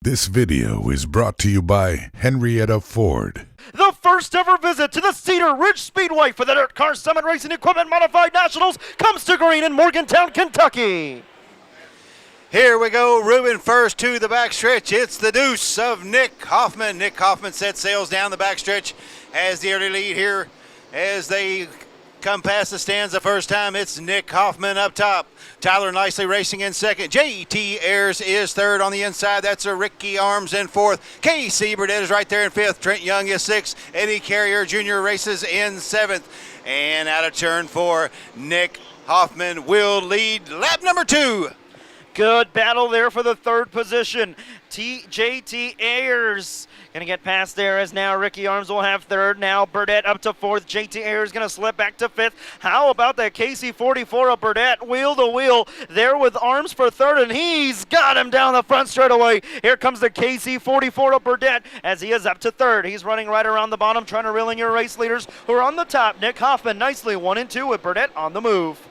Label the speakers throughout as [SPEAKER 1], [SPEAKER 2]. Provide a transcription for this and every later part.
[SPEAKER 1] This video is brought to you by Henrietta Ford.
[SPEAKER 2] The first ever visit to the Cedar Ridge Speedway for the Dirt Car Summit Racing Equipment Modified Nationals comes to green in Morgantown, Kentucky.
[SPEAKER 3] Here we go, Ruben first to the backstretch. It's the deuce of Nick Hoffman. Nick Hoffman sets sails down the backstretch, has the early lead here as they come past the stands the first time. It's Nick Hoffman up top. Tyler Nicely racing in second. J.T. Ayers is third on the inside. That's a Ricky Arms in fourth. Casey Burdett is right there in fifth. Trent Young is sixth. Eddie Carrier Jr. races in seventh. And out of turn four, Nick Hoffman will lead lap number 2.
[SPEAKER 2] Good battle there for the third position. J.T. Ayers going to get past there as now Ricky Arms will have third. Now Burdett up to fourth. J.T. Ayers going to slip back to fifth. How about that KC44 of Burdett wheel to wheel there with Arms for third, and he's got him down the front straightaway. Here comes the KC44 of Burdett as he is up to third. He's running right around the bottom trying to reel in your race leaders who are on the top. Nick Hoffman nicely 1 and 2 with Burdett on the move.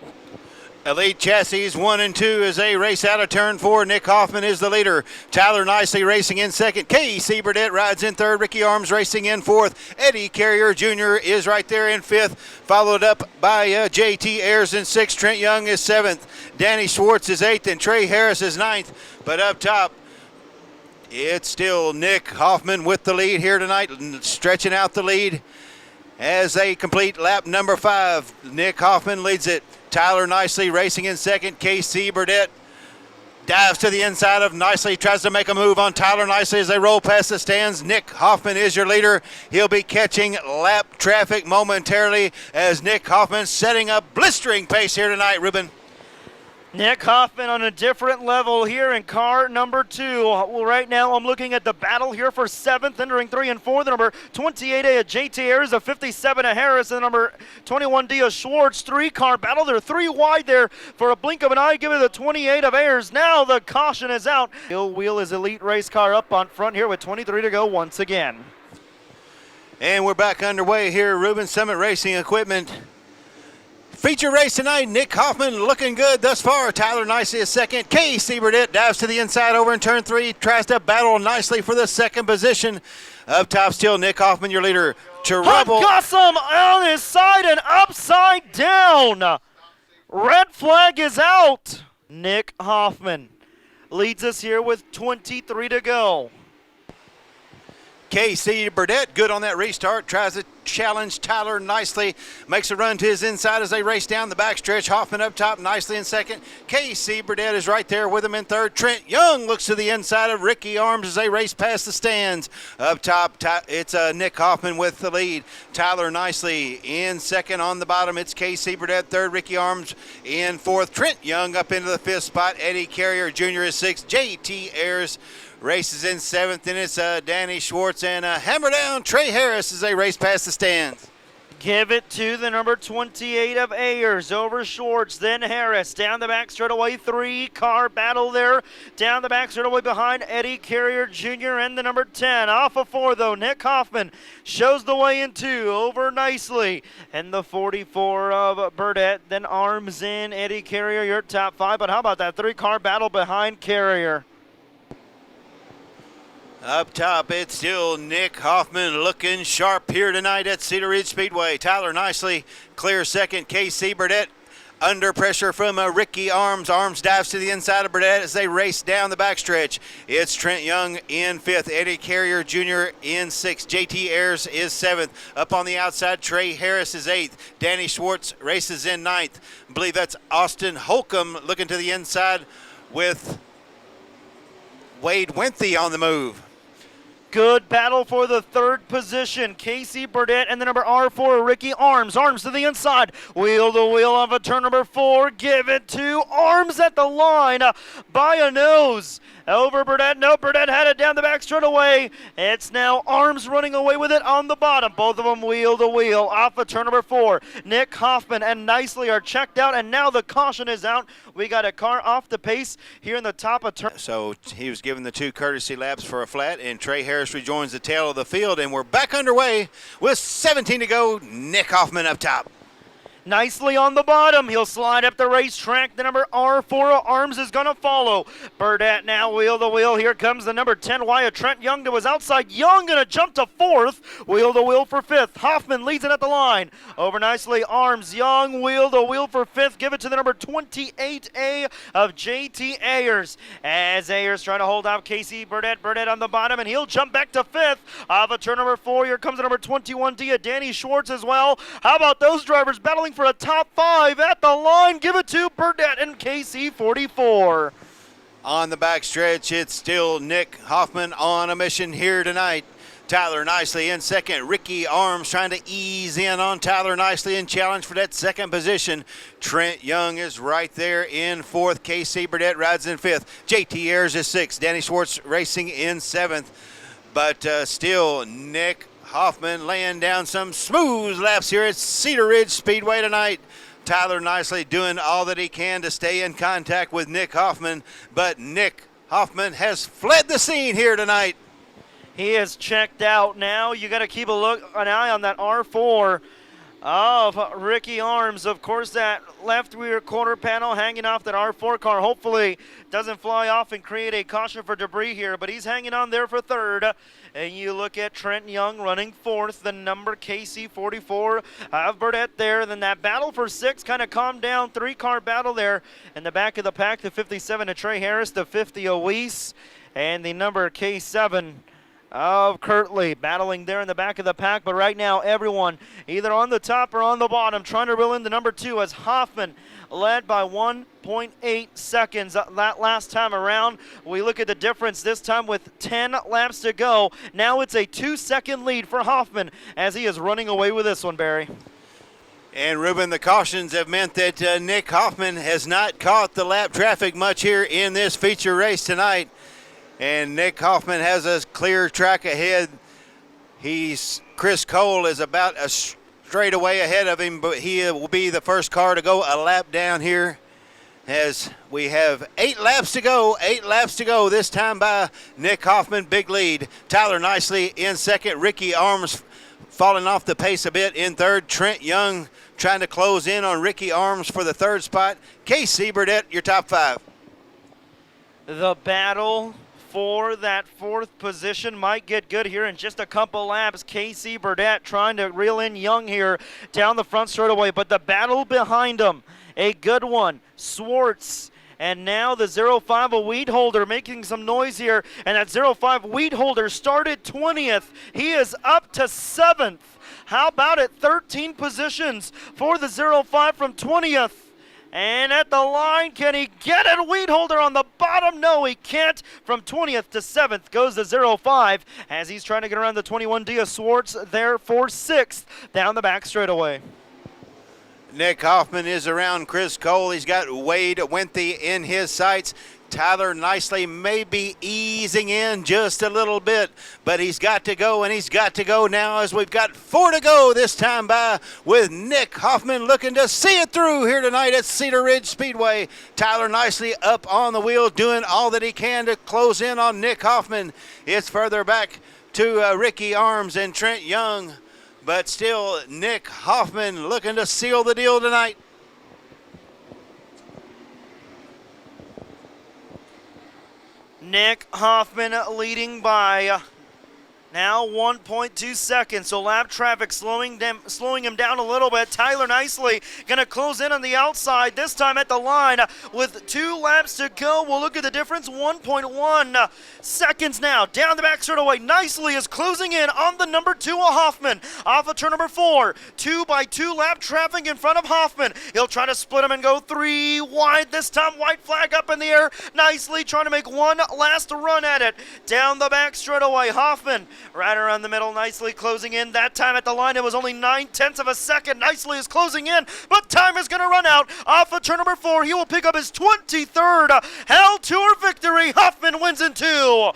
[SPEAKER 3] Elite Chassis 1 and 2 as they race out of turn 4. Nick Hoffman is the leader. Tyler Nicely racing in second. Casey Burdett rides in third. Ricky Arms racing in fourth. Eddie Carrier Jr. is right there in fifth, followed up by J.T. Ayers in sixth. Trent Young is seventh. Danny Schwartz is eighth, and Trey Harris is ninth. But up top, it's still Nick Hoffman with the lead here tonight, stretching out the lead as they complete lap number 5. Nick Hoffman leads it. Tyler Nicely racing in second. KC Burdett dives to the inside of Nicely, tries to make a move on Tyler Nicely as they roll past the stands. Nick Hoffman is your leader. He'll be catching lap traffic momentarily as Nick Hoffman setting a blistering pace here tonight, Ruben.
[SPEAKER 2] Nick Hoffman on a different level here in car number 2. Well, right now I'm looking at the battle here for 7th, entering 3 and 4. The number 28A of JT Ayers, a 57 of Harris, and the number 21D of Schwartz. 3-car battle. They're 3 wide there for a blink of an eye. Give it the 28 of Ayers. Now the caution is out. He'll wheel his elite race car up on front here with 23 to go once again.
[SPEAKER 3] And we're back underway here, Ruben Summit Racing Equipment. Feature race tonight. Nick Hoffman looking good thus far. Tyler Nicely is second. Casey Burdett dives to the inside over in turn 3. Tries to battle nicely for the second position. Up top still Nick Hoffman, your leader. Trouble.
[SPEAKER 2] Gossam on his side and upside down. Red flag is out. Nick Hoffman leads us here with 23 to go.
[SPEAKER 3] KC Burdett, good on that restart, tries to challenge Tyler Nicely, makes a run to his inside as they race down the backstretch. Hoffman up top, Nicely in second. KC Burdett is right there with him in third. Trent Young looks to the inside of Ricky Arms as they race past the stands. Up top, it's Nick Hoffman with the lead. Tyler Nicely in second. On the bottom, it's KC Burdett third. Ricky Arms in fourth. Trent Young up into the fifth spot. Eddie Carrier Jr. is sixth. J.T. Ayers races in seventh, and it's Danny Schwartz and hammer down Trey Harris as they race past the stands.
[SPEAKER 2] Give it to the number 28 of Ayers over Schwartz, then Harris. Down the back straightaway, 3-car battle there. Down the back straightaway behind Eddie Carrier Jr. and the number 10. Off of 4, though, Nick Hoffman shows the way in 2 over Nicely. And the 44 of Burdett, then Arms in. Eddie Carrier, your top 5. But how about that 3-car battle behind Carrier?
[SPEAKER 3] Up top, it's still Nick Hoffman looking sharp here tonight at Cedar Ridge Speedway. Tyler Nicely clear second. KC Burdett under pressure from Ricky Arms. Arms dives to the inside of Burdett as they race down the backstretch. It's Trent Young in fifth. Eddie Carrier Jr. in sixth. J.T. Ayers is seventh. Up on the outside, Trey Harris is eighth. Danny Schwartz races in ninth. I believe that's Austin Holcomb looking to the inside with Wade Winthy on the move.
[SPEAKER 2] Good battle for the third position. Casey Burdett and the number R4, Ricky Arms. Arms to the inside. Wheel to wheel off of turn number 4. Give it to Arms at the line by a nose. Over Burdett. No, Burdett had it down the back straight away. It's now Arms running away with it on the bottom. Both of them wheel to wheel off of turn number 4. Nick Hoffman and Nicely are checked out, and now the caution is out. We got a car off the pace here in the top of turn.
[SPEAKER 3] So he was given the 2 courtesy laps for a flat, and Trey Harris rejoins the tail of the field, and we're back underway with 17 to go. Nick Hoffman up top.
[SPEAKER 2] nicely on the bottom. He'll slide up the racetrack. The number R4 Arms is going to follow. Burdett now wheel to wheel. Here comes the number 10 Wyatt Trent Young to his outside. Young going to jump to fourth. Wheel to wheel for fifth. Hoffman leads it at the line. Over nicely Arms. Young wheel to wheel for fifth. Give it to the number 28A of JT Ayers. As Ayers trying to hold out Casey Burdett. Burdett on the bottom, and he'll jump back to fifth. Off of turn number 4, here comes the number 21D of Danny Schwartz as well. How about those drivers battling for a top 5 at the line? Give it to Burdett and KC44.
[SPEAKER 3] On the backstretch, it's still Nick Hoffman on a mission here tonight. Tyler Nicely in second. Ricky Arms trying to ease in on Tyler Nicely and challenge for that second position. Trent Young is right there in fourth. KC Burdett rides in fifth. JT Ayers is sixth. Danny Schwartz racing in seventh. But still Nick Hoffman laying down some smooth laps here at Cedar Ridge Speedway tonight. Tyler Nicely doing all that he can to stay in contact with Nick Hoffman. But Nick Hoffman has fled the scene here tonight.
[SPEAKER 2] He is checked out now. You got to keep an eye on that R4 of Ricky Arms. Of course, that left rear quarter panel hanging off that R4 car. Hopefully doesn't fly off and create a caution for debris here, but he's hanging on there for third. And you look at Trent Young running fourth, the number KC44 of Burdett there. Then that battle for sixth kind of calmed down. 3-car battle there in the back of the pack. The 57 of Trey Harris, the 50 of Weiss, and the number K7 of Kirtley battling there in the back of the pack. But right now everyone either on the top or on the bottom trying to reel in the number 2 as Hoffman led by 1.8 seconds that last time around. We look at the difference this time with 10 laps to go. Now it's a 2-second lead for Hoffman as he is running away with this one, Barry.
[SPEAKER 3] And Ruben, the cautions have meant that Nick Hoffman has not caught the lap traffic much here in this feature race tonight. And Nick Hoffman has a clear track ahead. Chris Cole is about a straightaway ahead of him, but he will be the first car to go a lap down here as we have 8 laps to go. 8 laps to go this time by Nick Hoffman, big lead. Tyler Nicely in second. Ricky Arms falling off the pace a bit in third. Trent Young trying to close in on Ricky Arms for the third spot. KC Burdett, your top 5.
[SPEAKER 2] The battle for that fourth position might get good here in just a couple laps. KC Burdett trying to reel in Young here down the front straightaway, but the battle behind him, a good one. Schwartz, and now the 05 of Weedholder making some noise here, and that 05 Weedholder started 20th. He is up to 7th. How about it? 13 positions for the 05 from 20th. And at the line, can he get it? Weedholder on the bottom. No, he can't. From 20th to 7th goes the 05 as he's trying to get around the 21D of Schwartz there for 6th down the back straightaway.
[SPEAKER 3] Nick Hoffman is around Chris Cole. He's got Wade Winthy in his sights. Tyler Nicely may be easing in just a little bit, but he's got to go, and he's got to go now as we've got 4 to go this time by with Nick Hoffman looking to see it through here tonight at Cedar Ridge Speedway. Tyler Nicely up on the wheel doing all that he can to close in on Nick Hoffman. It's further back to Ricky Arms and Trent Young, but still Nick Hoffman looking to seal the deal tonight.
[SPEAKER 2] Nick Hoffman leading by now 1.2 seconds. So lap traffic slowing him down a little bit. Tyler Nicely going to close in on the outside, this time at the line with 2 laps to go. We'll look at the difference, 1.1 seconds now. Down the back straightaway, Nicely is closing in on the number 2 of Hoffman. Off of turn number 4, 2x2 lap traffic in front of Hoffman. He'll try to split him and go 3 wide. This time white flag up in the air. Nicely trying to make one last run at it. Down the back straightaway, Hoffman right around the middle, Nicely closing in. That time at the line, it was only 9/10 of a second. Nicely is closing in, but time is going to run out. Off of turn number 4, he will pick up his 23rd Hell Tour victory. Hoffman wins in 2.